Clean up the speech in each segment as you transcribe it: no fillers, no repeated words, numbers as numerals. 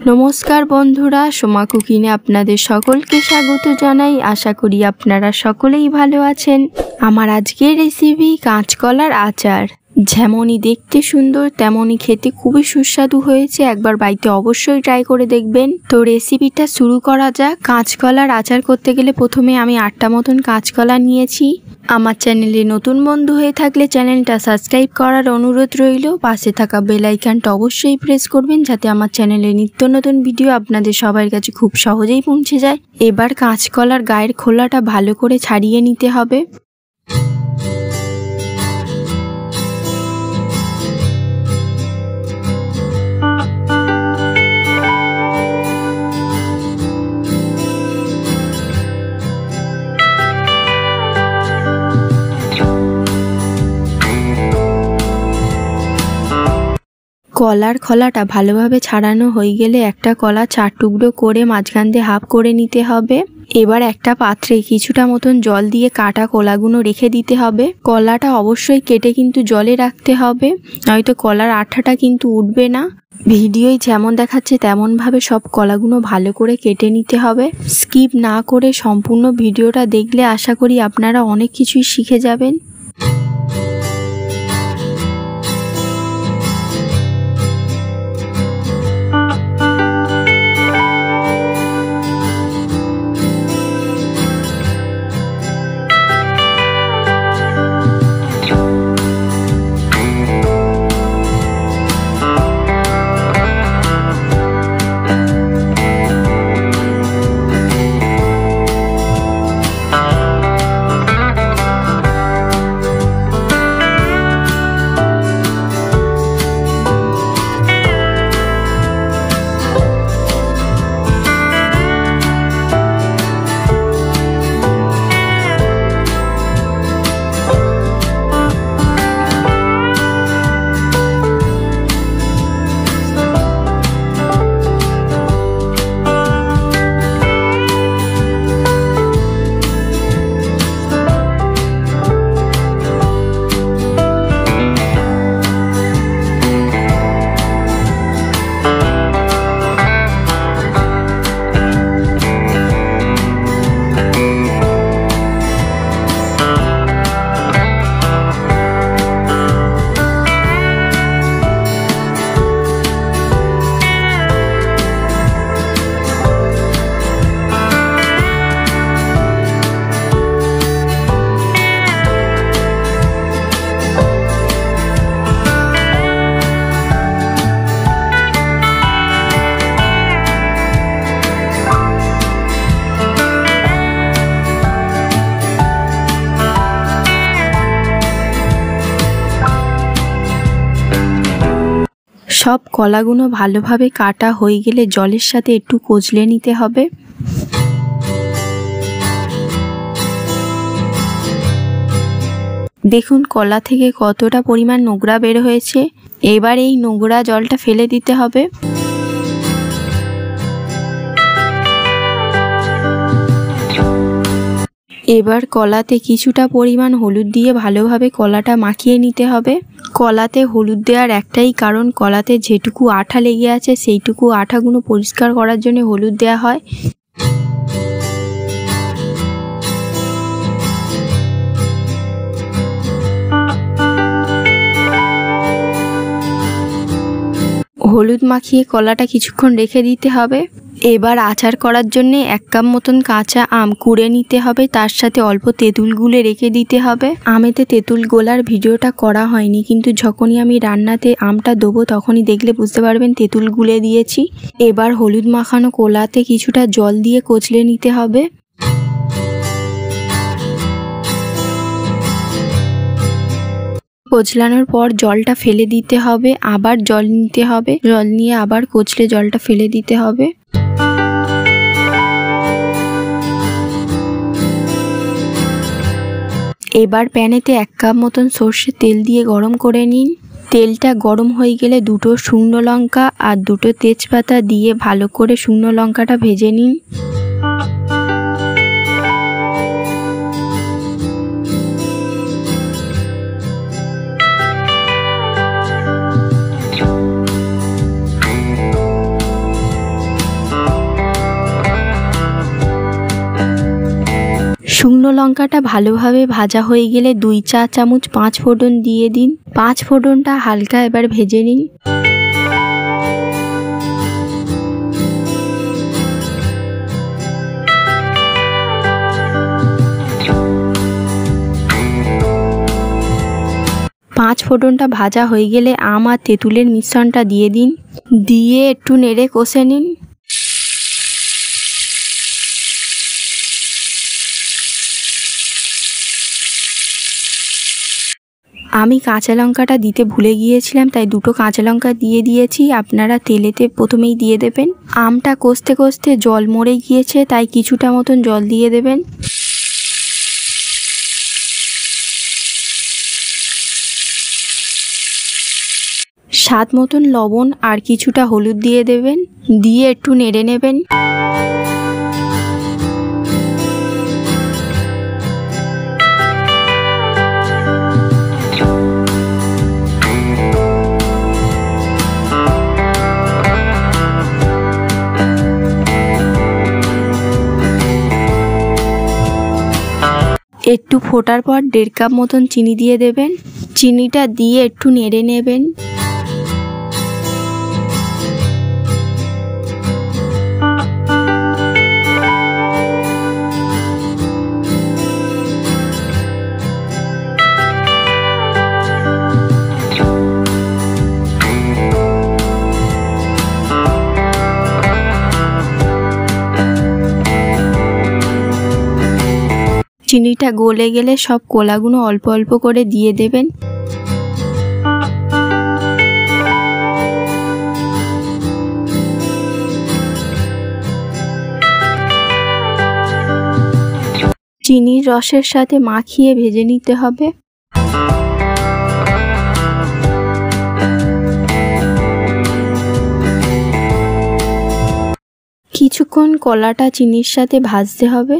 নমস্কার বন্ধুরা, সোমা কুকিংয়ে আপনাদের সকলকে স্বাগত জানাই। আশা করি আপনারা সকলেই ভালো আছেন। আমার আজকের রেসিপি কাঁচকলার আচার। যেমনই দেখতে সুন্দর তেমনই খেতে খুবই সুস্বাদু হয়েছে। একবার বাড়িতে অবশ্যই ট্রাই করে দেখবেন। তো রেসিপিটা শুরু করা যাক। কাঁচকলার আচার করতে গেলে প্রথমে আমি 8টা মতন কাঁচকলা নিয়েছি। আমার চ্যানেলে নতুন বন্ধু হয়ে থাকলে চ্যানেলটা সাবস্ক্রাইব করার অনুরোধ রইল। পাশে থাকা বেল আইকনটা অবশ্যই প্রেস করবেন যাতে আমার চ্যানেলে নিত্য নতুন ভিডিও আপনাদের সবার কাছে খুব সহজেই পৌঁছে যায়। এবার কাঁচকলার গায়ের খোলাটা ভালো করে ছাড়িয়ে নিতে হবে। কলার খোলাটা ভালোভাবে ছাড়ানো হয়ে গেলে একটা কলা 4 টুকরো করে মাঝখান দিয়ে হাফ করে নিতে হবে। এবার একটা পাত্রে কিছুটা মতন জল দিয়ে কাটা কলাগুলো রেখে দিতে হবে। কলাটা অবশ্যই কেটে কিন্তু জলে রাখতে হবে, নয়তো কলার আঠাটা কিন্তু উঠবে না। ভিডিওয় যেমন দেখাচ্ছে তেমনভাবে সব কলাগুলো ভালো করে কেটে নিতে হবে। স্কিপ না করে সম্পূর্ণ ভিডিওটা দেখলে আশা করি আপনারা অনেক কিছুই শিখে যাবেন। সব কলাগুলো ভালোভাবে কাটা হয়ে গেলে জলের সাথে একটু কচলে নিতে হবে। দেখুন কলা থেকে কতটা পরিমাণ নোংরা বের হয়েছে। এবার এই নোংরা জলটা ফেলে দিতে হবে। এবার কলাতে কিছুটা পরিমাণ হলুদ দিয়ে ভালোভাবে কলাটা মাখিয়ে নিতে হবে। কলাতে হলুদ দেওয়ার একটাই কারণ, কলাতে যেটুকু আঠা লেগে আছে সেইটুকু আঠাগুলো পরিষ্কার করার জন্য হলুদ দেওয়া হয়। হলুদ মাখিয়ে কলাটা কিছুক্ষণ রেখে দিতে হবে। এবার আচার করার জন্য 1 কাপ মতন কাঁচা আম কুড়ে নিতে হবে, তার সাথে অল্প তেঁতুল গুলে রেখে দিতে হবে। আমেতে তেঁতুল গোলার ভিডিওটা করা হয়নি, কিন্তু যখনই আমি রান্নাতে আমটা দেবো তখনই দেখলে বুঝতে পারবেন তেঁতুল গুলে দিয়েছি। এবার হলুদ মাখানো কলাতে কিছুটা জল দিয়ে কচলে নিতে হবে। কচলানোর পর জলটা ফেলে দিতে হবে, আবার জল নিতে হবে, জল নিয়ে আবার কচলে জলটা ফেলে দিতে হবে। এবার প্যানেতে 1 কাপ মতন সর্ষের তেল দিয়ে গরম করে নিন। তেলটা গরম হয়ে গেলে 2টো শুকনো লঙ্কা আর 2টো তেজপাতা দিয়ে ভালো করে শুকনো লঙ্কাটা ভেজে নিন। শুকনো লঙ্কাটা ভালোভাবে ভাজা হয়ে গেলে 2 চা চামচ 5 ফোড়ন দিয়ে দিন। 5 ফোড়নটা হালকা এবার ভেজে নিন। পাঁচ ফোড়নটা ভাজা হয়ে গেলে আম আর তেঁতুলের মিশ্রণটা দিয়ে দিন। দিয়ে একটু নেড়ে কষে নিন। আমি কাঁচা লঙ্কাটা দিতে ভুলে গিয়েছিলাম, তাই 2টো কাঁচা লঙ্কা দিয়ে দিয়েছি। আপনারা তেলেতে প্রথমেই দিয়ে দেবেন। আমটা কষতে কষতে জল মরে গিয়েছে, তাই কিছুটা মতন জল দিয়ে দেবেন। স্বাদ মতন লবণ আর কিছুটা হলুদ দিয়ে দেবেন। দিয়ে একটু নেড়ে নেবেন। একটু ফোটার পর 1.5 কাপ মতন চিনি দিয়ে দেবেন। চিনিটা দিয়ে একটু নেড়ে নেবেন। চিনিটা গলে গেলে সব কলাগুলো অল্প অল্প করে দিয়ে দেবেন। চিনির রসের সাথে মাখিয়ে ভেজে নিতে হবে। কিছুক্ষণ কলাটা চিনির সাথে ভাজতে হবে।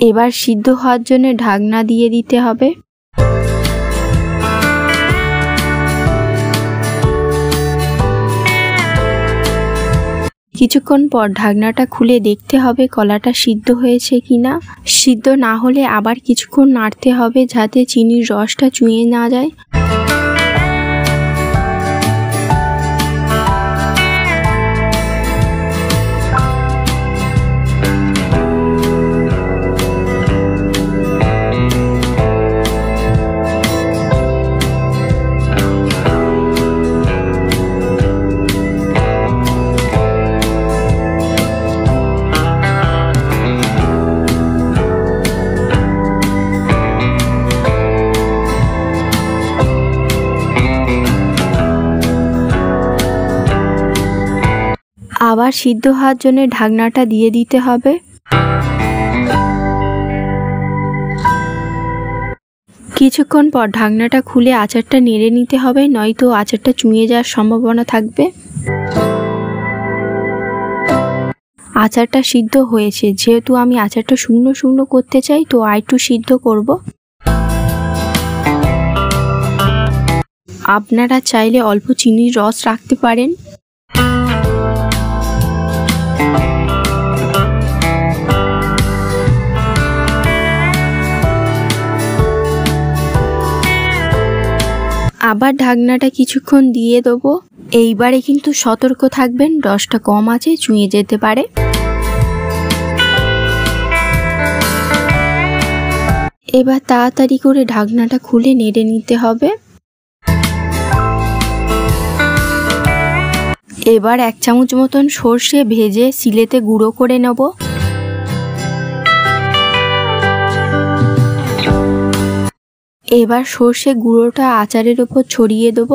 এবার সিদ্ধ হওয়ার জন্য ঢাকনা দিয়ে দিতে হবে। কিছুক্ষণ পর ঢাকনাটা খুলে দেখতে হবে কলাটা সিদ্ধ হয়েছে কিনা। সিদ্ধ না হলে আবার কিছুক্ষণ নাড়তে হবে যাতে চিনির রসটা চুঁয়ে না যায়। আবার সিদ্ধ হওয়ার জন্য ঢাকনাটা দিয়ে দিতে হবে। কিছুক্ষণ পর ঢাকনাটা খুলে আচারটা নেড়ে নিতে হবে, নয়তো আচারটা চুঁয়ে যাওয়ার সম্ভাবনা থাকবে। আচারটা সিদ্ধ হয়েছে, যেহেতু আমি আচারটা শুকনো শুকনো করতে চাই তো আরেকটু সিদ্ধ করব। আপনারা চাইলে অল্প চিনির রস রাখতে পারেন। আবার ঢাকনাটা কিছুক্ষণ দিয়ে দেবো। এইবারে কিন্তু সতর্ক থাকবেন, রসটা কম আছে, চুঁয়ে যেতে পারে। এবার তাড়াতাড়ি করে ঢাকনাটা খুলে নেড়ে নিতে হবে। এবার 1 চামচ মতন সর্ষে ভেজে শিলেতে গুঁড়ো করে নেব। এবার সর্ষে গুঁড়োটা আচারের উপর ছড়িয়ে দেব,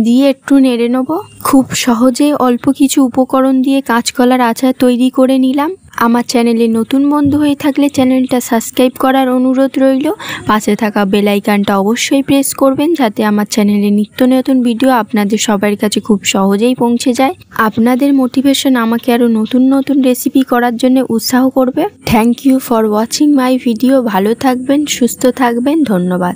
দিয়ে একটু নেড়ে নেব। খুব সহজে অল্প কিছু উপকরণ দিয়ে কাঁচকলার আচার তৈরি করে নিলাম। আমার চ্যানেলে নতুন বন্ধু হয়ে থাকলে চ্যানেলটা সাবস্ক্রাইব করার অনুরোধ রইল। পাশে থাকা বেল আইকনটা অবশ্যই প্রেস করবেন, যাতে আমার চ্যানেলে নিত্য নতুন ভিডিও আপনাদের সবার কাছে খুব সহজেই পৌঁছে যায়। আপনাদের মোটিভেশন আমাকে আরও নতুন নতুন রেসিপি করার জন্য উৎসাহ করবে। Thank you for watching my video. ভালো থাকবেন, সুস্থ থাকবেন, ধন্যবাদ।